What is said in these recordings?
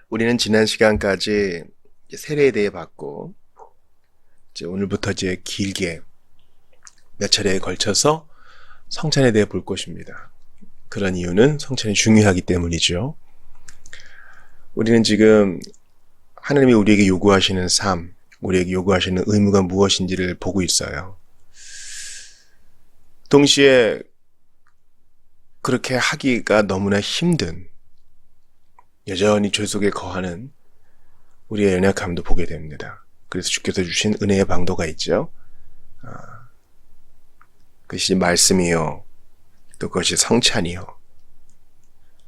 우리는 지난 시간까지 세례에 대해 봤고, 이제 오늘부터 이제 길게 몇 차례에 걸쳐서 성찬에 대해 볼 것입니다. 그런 이유는 성찬이 중요하기 때문이죠. 우리는 지금 하나님이 우리에게 요구하시는 삶, 우리에게 요구하시는 의무가 무엇인지를 보고 있어요. 동시에 그렇게 하기가 너무나 힘든, 여전히 죄 속에 거하는 우리의 연약함도 보게 됩니다. 그래서 주께서 주신 은혜의 방도가 있죠. 그것이 말씀이요, 또 그것이 성찬이요,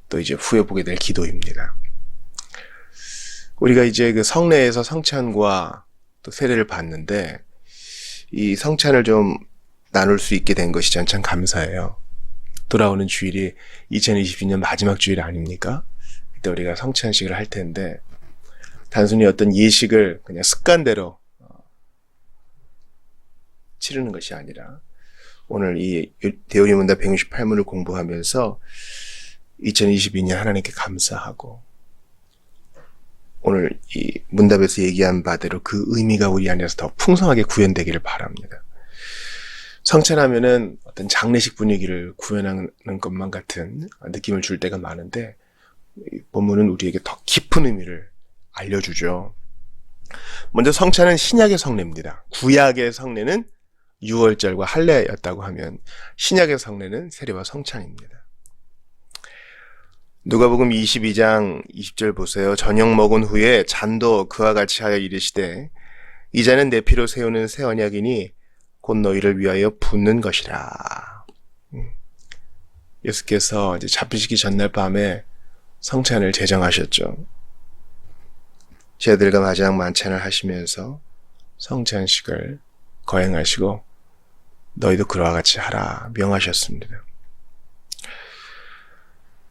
또 이제 후에 보게 될 기도입니다. 우리가 이제 그 성례에서 성찬과 또 세례를 받는데, 이 성찬을 좀 나눌 수 있게 된 것이 전 참 감사해요. 돌아오는 주일이 2022년 마지막 주일 아닙니까? 그때 우리가 성찬식을 할 텐데, 단순히 어떤 예식을 그냥 습관대로 치르는 것이 아니라, 오늘 이 데오리문답 168문을 공부하면서 2022년 하나님께 감사하고, 오늘 이 문답에서 얘기한 바대로 그 의미가 우리 안에서 더 풍성하게 구현되기를 바랍니다. 성찬하면은 어떤 장례식 분위기를 구현하는 것만 같은 느낌을 줄 때가 많은데, 이 본문은 우리에게 더 깊은 의미를 알려주죠. 먼저 성찬은 신약의 성례입니다. 구약의 성례는 유월절과 할례였다고 하면, 신약의 성례는 세례와 성찬입니다. 누가복음 22장 20절 보세요. 저녁 먹은 후에 잔도 그와 같이 하여 이르시되, 이 잔은 내 피로 세우는 새 언약이니 곧 너희를 위하여 붓는 것이라. 예수께서 이제 잡히시기 전날 밤에 성찬을 제정하셨죠. 제자들과 마지막 만찬을 하시면서 성찬식을 거행하시고, 너희도 그와 같이 하라 명하셨습니다.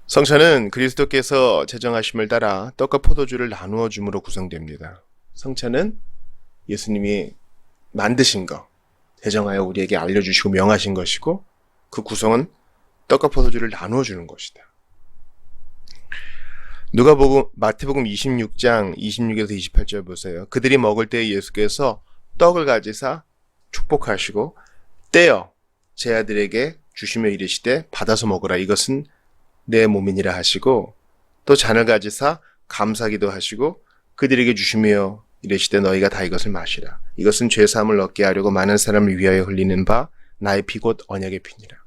성찬은 그리스도께서 제정하심을 따라 떡과 포도주를 나누어 줌으로 구성됩니다. 성찬은 예수님이 만드신 것, 제정하여 우리에게 알려주시고 명하신 것이고, 그 구성은 떡과 포도주를 나누어 주는 것이다. 마태복음 26장 26에서 28절 보세요. 그들이 먹을 때 예수께서 떡을 가지사 축복하시고 떼어 제 아들에게 주시며 이르시되, 받아서 먹으라, 이것은 내 몸이니라 하시고, 또 잔을 가지사 감사기도 하시고 그들에게 주시며 이르시되, 너희가 다 이것을 마시라, 이것은 죄사함을 얻게 하려고 많은 사람을 위하여 흘리는 바 나의 피 곧 언약의 피니라.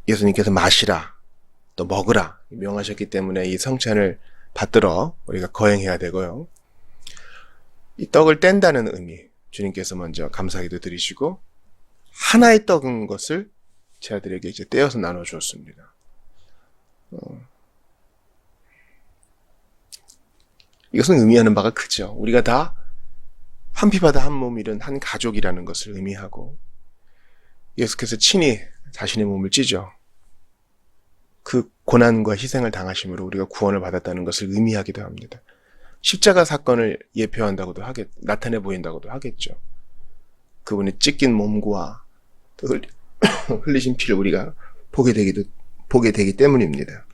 예수님께서 마시라, 또 먹으라 명하셨기 때문에 이 성찬을 받들어 우리가 거행해야 되고요. 이 떡을 뗀다는 의미, 주님께서 먼저 감사기도 드리시고 하나의 떡인 것을 제 아들에게 이제 떼어서 나눠 주었습니다. 이것은 의미하는 바가 크죠. 우리가 다 한 피바다 한 몸이른 한 가족이라는 것을 의미하고, 예수께서 친히 자신의 몸을 찢어 그 고난과 희생을 당하심으로 우리가 구원을 받았다는 것을 의미하기도 합니다. 십자가 사건을 예표한다고도 나타내 보인다고도 하겠죠. 그분의 찢긴 몸과 흘리신 피를 우리가 보게 되기 때문입니다.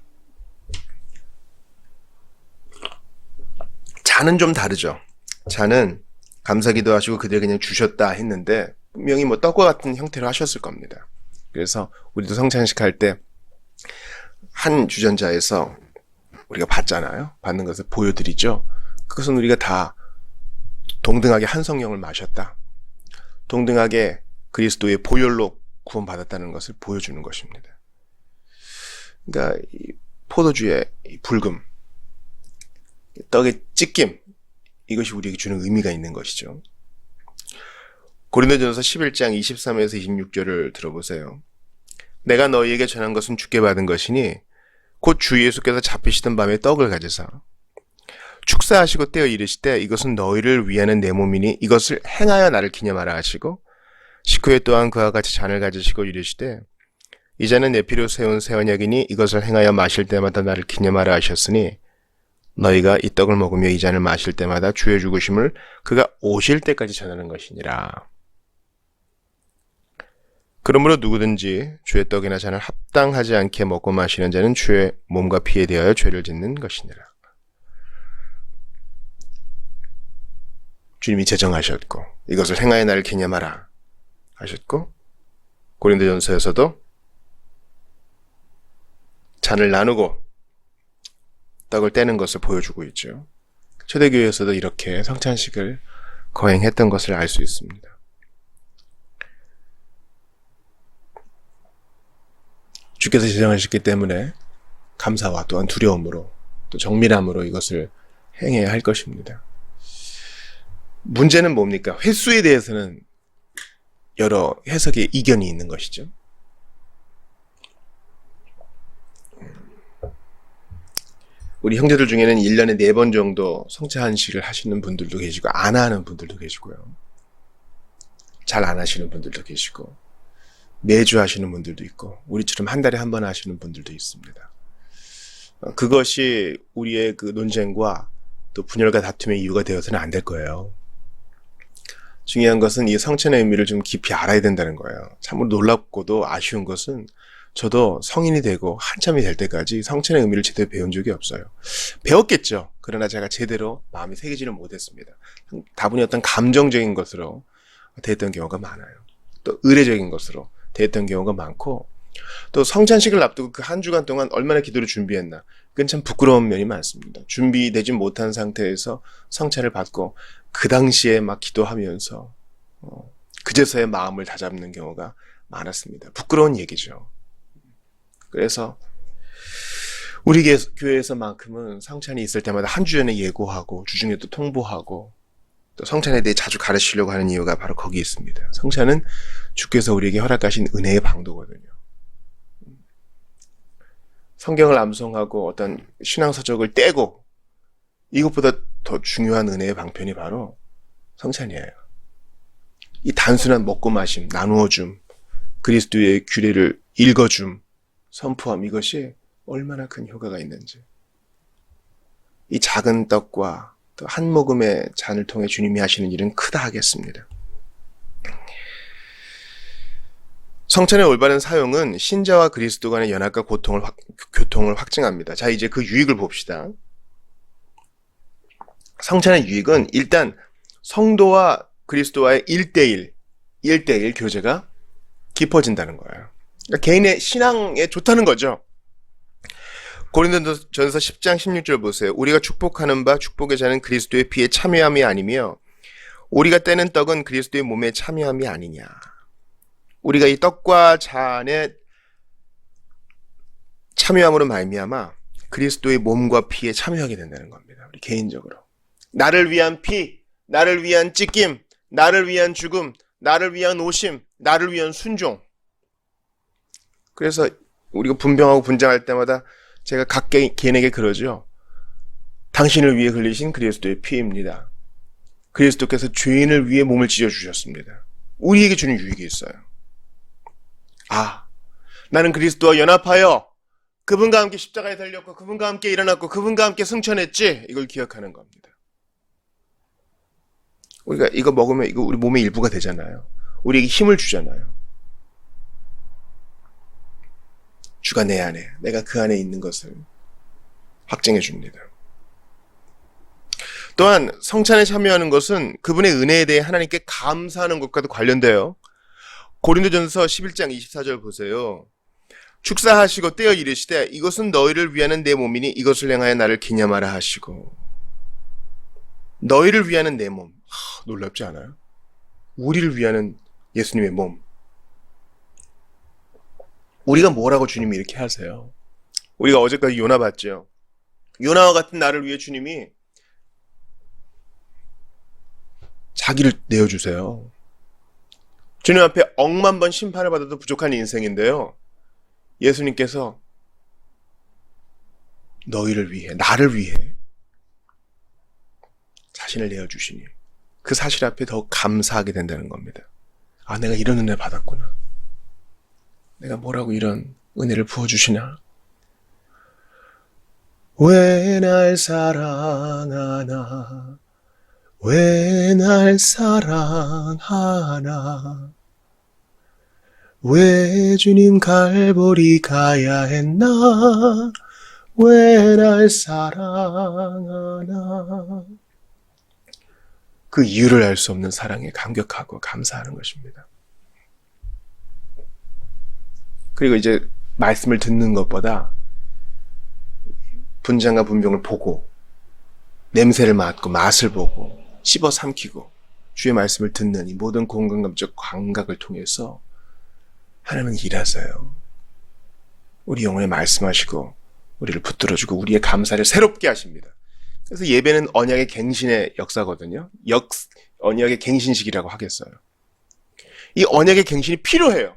잔은 좀 다르죠. 잔은 감사기도 하시고 그들에게 그냥 주셨다 했는데, 분명히 뭐 떡과 같은 형태로 하셨을 겁니다. 그래서 우리도 성찬식 할 때 한 주전자에서 우리가 받잖아요. 받는 것을 보여드리죠. 그것은 우리가 다 동등하게 한 성령을 마셨다, 동등하게 그리스도의 보혈로 구원받았다는 것을 보여주는 것입니다. 그러니까 이 포도주의 이 붉음, 떡의 찢김, 이것이 우리에게 주는 의미가 있는 것이죠. 고린도전서 11장 23에서 26절을 들어보세요. 내가 너희에게 전한 것은 주께 받은 것이니 곧 주 예수께서 잡히시던 밤에 떡을 가지사 축사하시고 떼어 이르시되, 이것은 너희를 위하는 내 몸이니 이것을 행하여 나를 기념하라 하시고, 식후에 또한 그와 같이 잔을 가지시고 이르시되, 이 잔은 내 피로 세운 새 언약이니 이것을 행하여 마실 때마다 나를 기념하라 하셨으니, 너희가 이 떡을 먹으며 이 잔을 마실 때마다 주의 죽으심을 그가 오실 때까지 전하는 것이니라. 그러므로 누구든지 주의 떡이나 잔을 합당하지 않게 먹고 마시는 자는 주의 몸과 피에 대하여 죄를 짓는 것이니라. 주님이 제정하셨고 이것을 행하여 나를 기념하라 하셨고, 고린도전서에서도 잔을 나누고 떡을 떼는 것을 보여주고 있죠. 초대교회에서도 이렇게 성찬식을 거행했던 것을 알 수 있습니다. 주께서 제정하셨기 때문에 감사와 또한 두려움으로 또 정밀함으로 이것을 행해야 할 것입니다. 문제는 뭡니까? 횟수에 대해서는 여러 해석의 이견이 있는 것이죠. 우리 형제들 중에는 1년에 4번 정도 성찬식을 하시는 분들도 계시고 안 하는 분들도 계시고요. 잘 안 하시는 분들도 계시고 매주 하시는 분들도 있고 우리처럼 한 달에 한 번 하시는 분들도 있습니다. 그것이 우리의 그 논쟁과 또 분열과 다툼의 이유가 되어서는 안 될 거예요. 중요한 것은 이 성찬의 의미를 좀 깊이 알아야 된다는 거예요. 참으로 놀랍고도 아쉬운 것은 저도 성인이 되고 한참이 될 때까지 성찬의 의미를 제대로 배운 적이 없어요. 배웠겠죠. 그러나 제가 제대로 마음에 새기지는 못했습니다. 다분히 어떤 감정적인 것으로 대했던 경우가 많아요. 또 의례적인 것으로 대했던 경우가 많고, 또 성찬식을 앞두고 그 한 주간 동안 얼마나 기도를 준비했나, 그건 참 부끄러운 면이 많습니다. 준비되지 못한 상태에서 성찬을 받고 그 당시에 막 기도하면서 그제서야 마음을 다잡는 경우가 많았습니다. 부끄러운 얘기죠. 그래서 우리 교회에서만큼은 성찬이 있을 때마다 한 주 전에 예고하고 주중에 또 통보하고 또 성찬에 대해 자주 가르치려고 하는 이유가 바로 거기 있습니다. 성찬은 주께서 우리에게 허락하신 은혜의 방도거든요. 성경을 암송하고 어떤 신앙서적을 떼고 이것보다 더 중요한 은혜의 방편이 바로 성찬이에요. 이 단순한 먹고 마심, 나누어줌, 그리스도의 규례를 읽어줌, 선포함, 이것이 얼마나 큰 효과가 있는지. 이 작은 떡과 또 한 모금의 잔을 통해 주님이 하시는 일은 크다 하겠습니다. 성찬의 올바른 사용은 신자와 그리스도 간의 연합과 교통을 확증합니다. 자, 이제 그 유익을 봅시다. 성찬의 유익은 일단 성도와 그리스도와의 1대1 교제가 깊어진다는 거예요. 그러니까 개인의 신앙에 좋다는 거죠. 고린도전서 10장 16절 보세요. 우리가 축복하는 바 축복의 자는 그리스도의 피에 참여함이 아니며 우리가 떼는 떡은 그리스도의 몸에 참여함이 아니냐. 우리가 이 떡과 잔에 참여함으로 말미암아 그리스도의 몸과 피에 참여하게 된다는 겁니다. 우리 개인적으로. 나를 위한 피, 나를 위한 찢김, 나를 위한 죽음, 나를 위한 오심, 나를 위한 순종. 그래서 우리가 분병하고 분장할 때마다 제가 각 개인에게 그러죠. 당신을 위해 흘리신 그리스도의 피입니다. 그리스도께서 죄인을 위해 몸을 찢어주셨습니다. 우리에게 주는 유익이 있어요. 아, 나는 그리스도와 연합하여 그분과 함께 십자가에 달렸고 그분과 함께 일어났고 그분과 함께 승천했지. 이걸 기억하는 겁니다. 우리가 이거 먹으면 이거 우리 몸의 일부가 되잖아요. 우리에게 힘을 주잖아요. 주가 내 안에, 내가 그 안에 있는 것을 확증해 줍니다. 또한 성찬에 참여하는 것은 그분의 은혜에 대해 하나님께 감사하는 것과도 관련돼요. 고린도전서 11장 24절 보세요. 축사하시고 떼어 이르시되 이것은 너희를 위하는 내 몸이니 이것을 행하여 나를 기념하라 하시고. 너희를 위하는 내 몸. 놀랍지 않아요? 우리를 위하는 예수님의 몸. 우리가 뭐라고 주님이 이렇게 하세요? 우리가 어제까지 요나 봤죠? 요나와 같은 나를 위해 주님이 자기를 내어주세요. 주님 앞에 억만 번 심판을 받아도 부족한 인생인데요. 예수님께서 너희를 위해, 나를 위해 자신을 내어주시니 그 사실 앞에 더 감사하게 된다는 겁니다. 아, 내가 이런 은혜 받았구나. 내가 뭐라고 이런 은혜를 부어주시나? 왜 날 사랑하나? 왜 날 사랑하나? 왜 주님 갈보리 가야 했나? 왜 날 사랑하나? 그 이유를 알 수 없는 사랑에 감격하고 감사하는 것입니다. 그리고 이제 말씀을 듣는 것보다 분장과 분병을 보고 냄새를 맡고 맛을 보고 씹어 삼키고 주의 말씀을 듣는 이 모든 공감적 감각을 통해서 하나님은 일하세요. 우리 영혼에 말씀하시고 우리를 붙들어주고 우리의 감사를 새롭게 하십니다. 그래서 예배는 언약의 갱신의 역사거든요. 언약의 갱신식이라고 하겠어요. 이 언약의 갱신이 필요해요.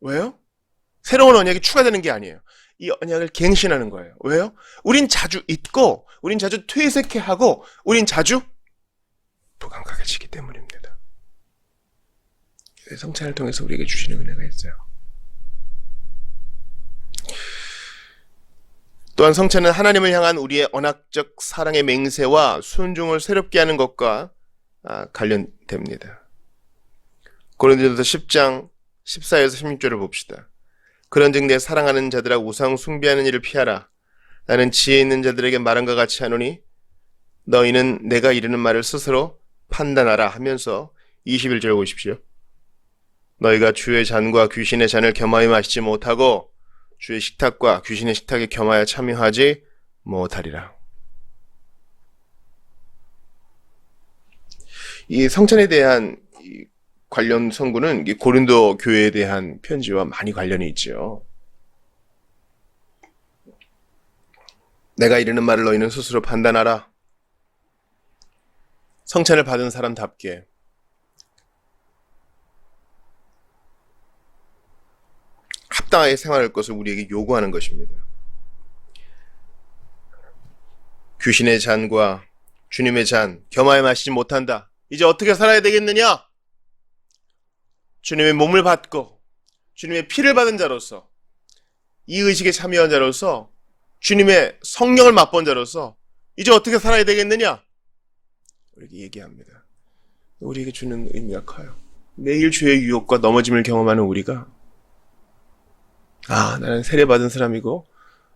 왜요? 새로운 언약이 추가되는 게 아니에요. 이 언약을 갱신하는 거예요. 왜요? 우린 자주 잊고, 우린 자주 퇴색해하고, 우린 자주 부감각해지기 때문입니다. 성찬을 통해서 우리에게 주시는 은혜가 있어요. 또한 성찬은 하나님을 향한 우리의 언약적 사랑의 맹세와 순종을 새롭게 하는 것과 관련됩니다. 고린도전서 10장 14에서 16절을 봅시다. 그런즉 내 사랑하는 자들아 우상 숭배하는 일을 피하라. 나는 지혜 있는 자들에게 말한과 같이 하노니 너희는 내가 이르는 말을 스스로 판단하라 하면서 21절 보십시오. 너희가 주의 잔과 귀신의 잔을 겸하여 마시지 못하고 주의 식탁과 귀신의 식탁에 겸하여 참여하지 못하리라. 이 성찬에 대한 관련 성구는 고린도 교회에 대한 편지와 많이 관련이 있죠. 내가 이르는 말을 너희는 스스로 판단하라. 성찬을 받은 사람답게 합당하게 생활할 것을 우리에게 요구하는 것입니다. 귀신의 잔과 주님의 잔 겸하여 마시지 못한다. 이제 어떻게 살아야 되겠느냐? 주님의 몸을 받고 주님의 피를 받은 자로서 이 의식에 참여한 자로서 주님의 성령을 맛본 자로서 이제 어떻게 살아야 되겠느냐? 우리에게 얘기합니다. 우리에게 주는 의미가 커요. 매일 주의 유혹과 넘어짐을 경험하는 우리가 나는 세례받은 사람이고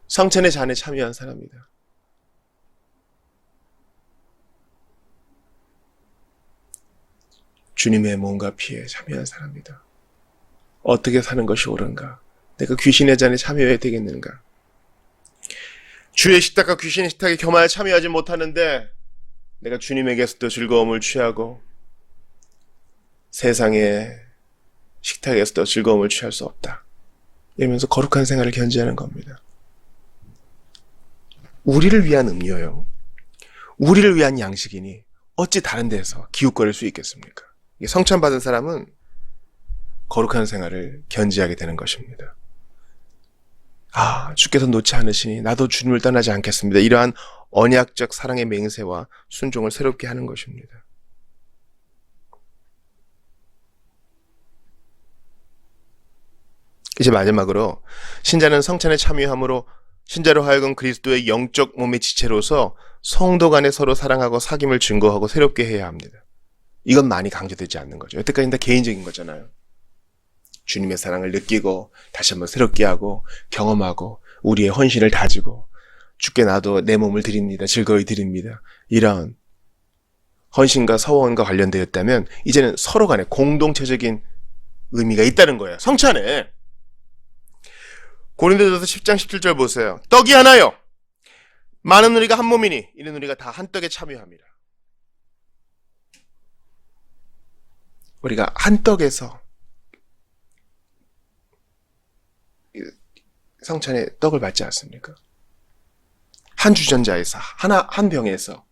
성찬의 잔에 참여한 사람이다. 주님의 몸과 피에 참여한 사람이다. 어떻게 사는 것이 옳은가? 내가 귀신의 잔에 참여해야 되겠는가? 주의 식탁과 귀신의 식탁에 겸하여 참여하지 못하는데 내가 주님에게서도 즐거움을 취하고 세상의 식탁에서도 즐거움을 취할 수 없다. 이러면서 거룩한 생활을 견지하는 겁니다. 우리를 위한 음료요. 우리를 위한 양식이니 어찌 다른 데서 기웃거릴 수 있겠습니까? 성찬 받은 사람은 거룩한 생활을 견지하게 되는 것입니다. 주께서 놓지 않으시니 나도 주님을 떠나지 않겠습니다. 이러한 언약적 사랑의 맹세와 순종을 새롭게 하는 것입니다. 이제 마지막으로 신자는 성찬에 참여함으로 신자로 하여금 그리스도의 영적 몸의 지체로서 성도 간에 서로 사랑하고 사귐을 증거하고 새롭게 해야 합니다. 이건 많이 강조되지 않는 거죠. 여태까지는 다 개인적인 거잖아요. 주님의 사랑을 느끼고 다시 한번 새롭게 하고 경험하고 우리의 헌신을 다지고 주께 나도 내 몸을 드립니다. 즐거이 드립니다. 이런 헌신과 서원과 관련되었다면 이제는 서로 간에 공동체적인 의미가 있다는 거예요. 성찬에. 고린도전서 10장 17절 보세요. 떡이 하나요. 많은 우리가 한 몸이니 이는 우리가 다 한 떡에 참여합니다. 우리가 한 떡에서 성찬에 떡을 받지 않습니까? 한 주전자에서 한 병에서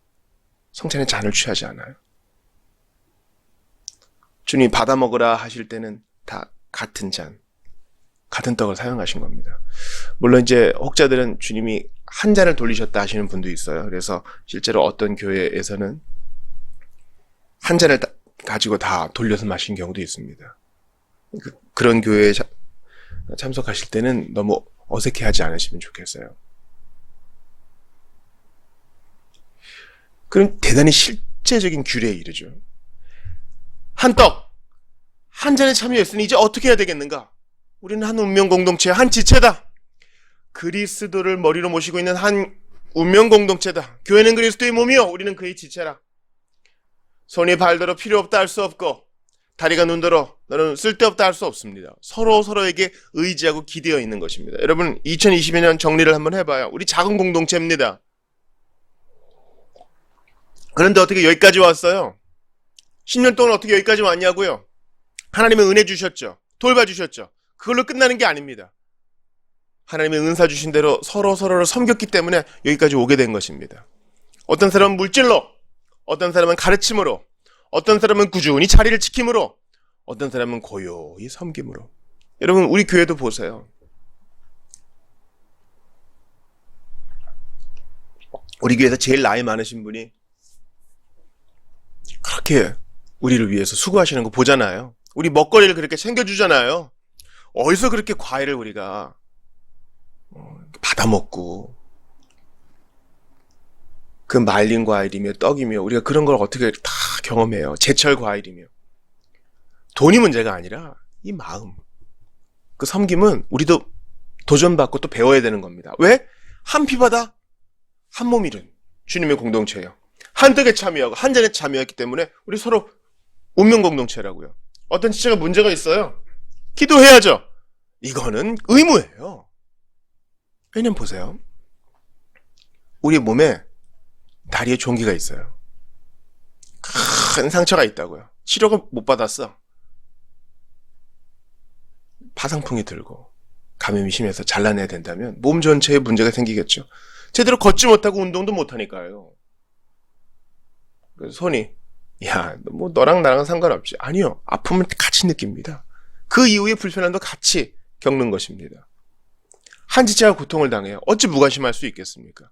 성찬의 잔을 취하지 않아요. 주님이 받아 먹으라 하실 때는 다 같은 잔, 같은 떡을 사용하신 겁니다. 물론 이제 혹자들은 주님이 한 잔을 돌리셨다 하시는 분도 있어요. 그래서 실제로 어떤 교회에서는 한 잔을 가지고 다 돌려서 마신 경우도 있습니다. 그런 교회에 참석하실 때는 너무 어색해하지 않으시면 좋겠어요. 그럼 대단히 실제적인 규례에 이르죠. 한 떡, 한 잔에 참여했으니 이제 어떻게 해야 되겠는가? 우리는 한 운명 공동체, 한 지체다. 그리스도를 머리로 모시고 있는 한 운명 공동체다. 교회는 그리스도의 몸이요, 우리는 그의 지체라. 손이 발더러 필요 없다 할 수 없고 다리가 눈더러 너는 쓸데없다 할 수 없습니다. 서로 서로에게 의지하고 기대어 있는 것입니다. 여러분 2022년 정리를 한번 해봐요. 우리 작은 공동체입니다. 그런데 어떻게 여기까지 왔어요? 10년 동안 어떻게 여기까지 왔냐고요? 하나님은 은혜 주셨죠. 돌봐주셨죠. 그걸로 끝나는 게 아닙니다. 하나님의 은사 주신 대로 서로 서로를 섬겼기 때문에 여기까지 오게 된 것입니다. 어떤 사람은 물질로, 어떤 사람은 가르침으로, 어떤 사람은 꾸준히 자리를 지킴으로, 어떤 사람은 고요히 섬김으로. 여러분 우리 교회도 보세요. 우리 교회에서 제일 나이 많으신 분이 그렇게 우리를 위해서 수고하시는 거 보잖아요. 우리 먹거리를 그렇게 챙겨주잖아요. 어디서 그렇게 과일을 우리가 받아먹고 그 말린 과일이며 떡이며 우리가 그런 걸 어떻게 다 경험해요. 제철 과일이며. 돈이 문제가 아니라 이 마음, 그 섬김은 우리도 도전받고 또 배워야 되는 겁니다. 왜? 한 피바다 한 몸 이룬 주님의 공동체예요. 한 떡에 참여하고 한 잔에 참여했기 때문에 우리 서로 운명 공동체라고요. 어떤 지체가 문제가 있어요. 기도해야죠. 이거는 의무예요. 왜냐면 보세요. 우리 몸에 다리에 종기가 있어요. 큰 상처가 있다고요. 치료가 못 받았어. 파상풍이 들고 감염이 심해서 잘라내야 된다면 몸 전체에 문제가 생기겠죠. 제대로 걷지 못하고 운동도 못하니까요. 그래서 손이 야, 뭐 너랑 나랑 상관없지. 아니요. 아픔을 같이 느낍니다. 그 이후에 불편함도 같이 겪는 것입니다. 한 지체가 고통을 당해요. 어찌 무관심할 수 있겠습니까?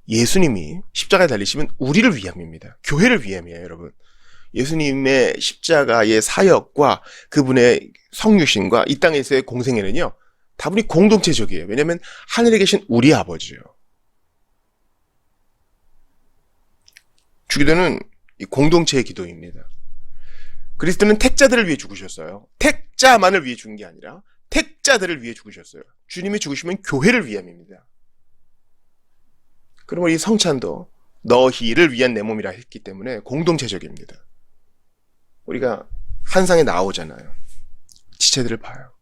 예수님이 십자가에 달리시면 우리를 위함입니다. 교회를 위함이에요, 여러분. 예수님의 십자가의 사역과 그분의 성육신과 이 땅에서의 공생애는요, 다분히 공동체적이에요. 왜냐하면 하늘에 계신 우리 아버지요. 주기도는 이 공동체의 기도입니다. 그리스도는 택자들을 위해 죽으셨어요. 택자만을 위해 죽은 게 아니라 택자들을 위해 죽으셨어요. 주님이 죽으시면 교회를 위함입니다. 그러면 이 성찬도 너희를 위한 내 몸이라 했기 때문에 공동체적입니다. 우리가 한상에 나오잖아요. 지체들을 봐요.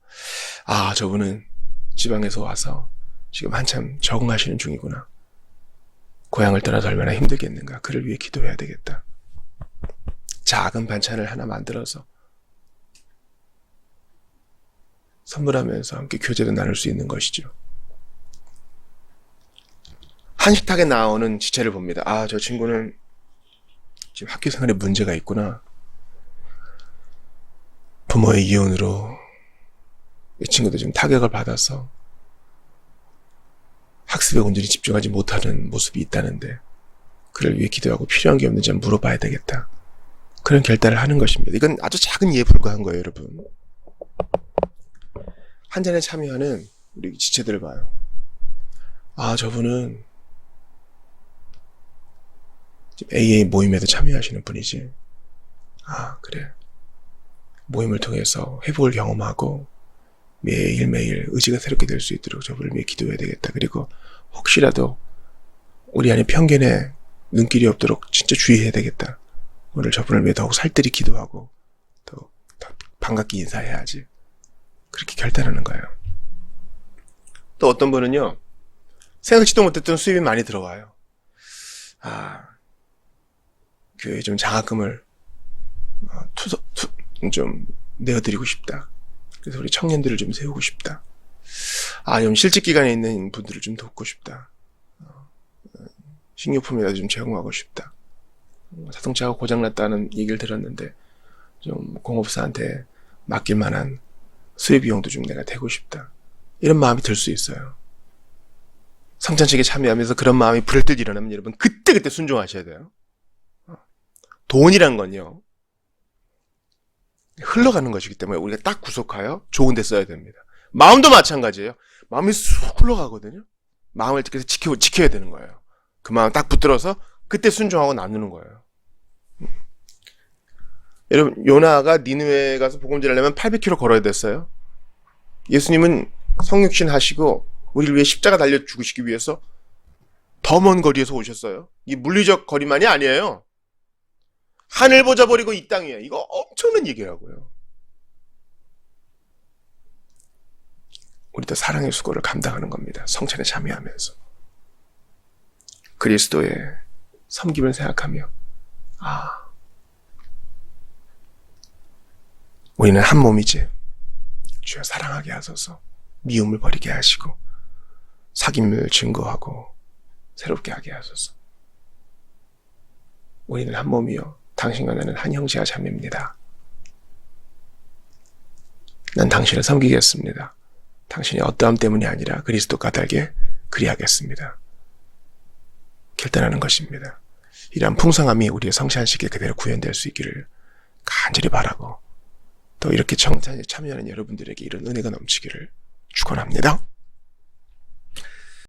아, 저분은 지방에서 와서 지금 한참 적응하시는 중이구나. 고향을 떠나서 얼마나 힘들겠는가. 그를 위해 기도해야 되겠다. 작은 반찬을 하나 만들어서 선물하면서 함께 교제도 나눌 수 있는 것이죠. 한식탁에 나오는 지체를 봅니다. 아, 저 친구는 지금 학교 생활에 문제가 있구나. 부모의 이혼으로 이 친구도 지금 타격을 받아서 학습에 온전히 집중하지 못하는 모습이 있다는데 그를 위해 기도하고 필요한 게 없는지 한번 물어봐야 되겠다. 그런 결단을 하는 것입니다. 이건 아주 작은 이해에 불과한 거예요, 여러분. 한 잔에 참여하는 우리 지체들을 봐요. 아, 저분은 지금 AA 모임에도 참여하시는 분이지. 아, 그래. 모임을 통해서 회복을 경험하고 매일매일 의지가 새롭게 될 수 있도록 저분을 위해 기도해야 되겠다. 그리고 혹시라도 우리 안에 편견에 눈길이 없도록 진짜 주의해야 되겠다. 오늘 저분을 위해 더욱 살뜰히 기도하고 더 반갑게 인사해야지. 그렇게 결단하는 거예요. 또 어떤 분은요, 생각지도 못했던 수입이 많이 들어와요. 아, 교회에 좀 장학금을 좀 내어드리고 싶다. 그래서 우리 청년들을 좀 세우고 싶다. 아, 좀 실직 기간에 있는 분들을 좀 돕고 싶다. 식료품이라도 좀 제공하고 싶다. 자동차가 고장났다는 얘기를 들었는데 좀 공업사한테 맡길 만한 수입 비용도 좀 내가 대고 싶다. 이런 마음이 들 수 있어요. 성찬식에 참여하면서 그런 마음이 불현듯 일어나면 여러분 그때 순종하셔야 돼요. 돈이란 건요, 흘러가는 것이기 때문에 우리가 딱 구속하여 좋은 데 써야 됩니다. 마음도 마찬가지예요. 마음이 쑥 흘러가거든요. 마음을 그래서 지켜야 되는 거예요. 그 마음 딱 붙들어서 그때 순종하고 나누는 거예요. 여러분, 요나가 니느웨 가서 복음 전하려면 800km 걸어야 됐어요. 예수님은 성육신 하시고 우리를 위해 십자가 달려 죽으시기 위해서 더 먼 거리에서 오셨어요. 이 물리적 거리만이 아니에요. 하늘 보자 버리고 이 땅이에요. 이거 엄청난 얘기라고요. 우리도 사랑의 수고를 감당하는 겁니다. 성찬에 참여하면서. 그리스도의 섬김을 생각하며 우리는 한 몸이지. 주여 사랑하게 하소서. 미움을 버리게 하시고 사귐을 증거하고 새롭게 하게 하소서. 우리는 한 몸이요 당신과 나는 한 형제와 자매입니다. 난 당신을 섬기겠습니다. 당신의 어떠함 때문이 아니라 그리스도 까닭에 그리하겠습니다. 결단하는 것입니다. 이러한 풍성함이 우리의 성찬식에 그대로 구현될 수 있기를 간절히 바라고 또 이렇게 성찬에 참여하는 여러분들에게 이런 은혜가 넘치기를 축원합니다.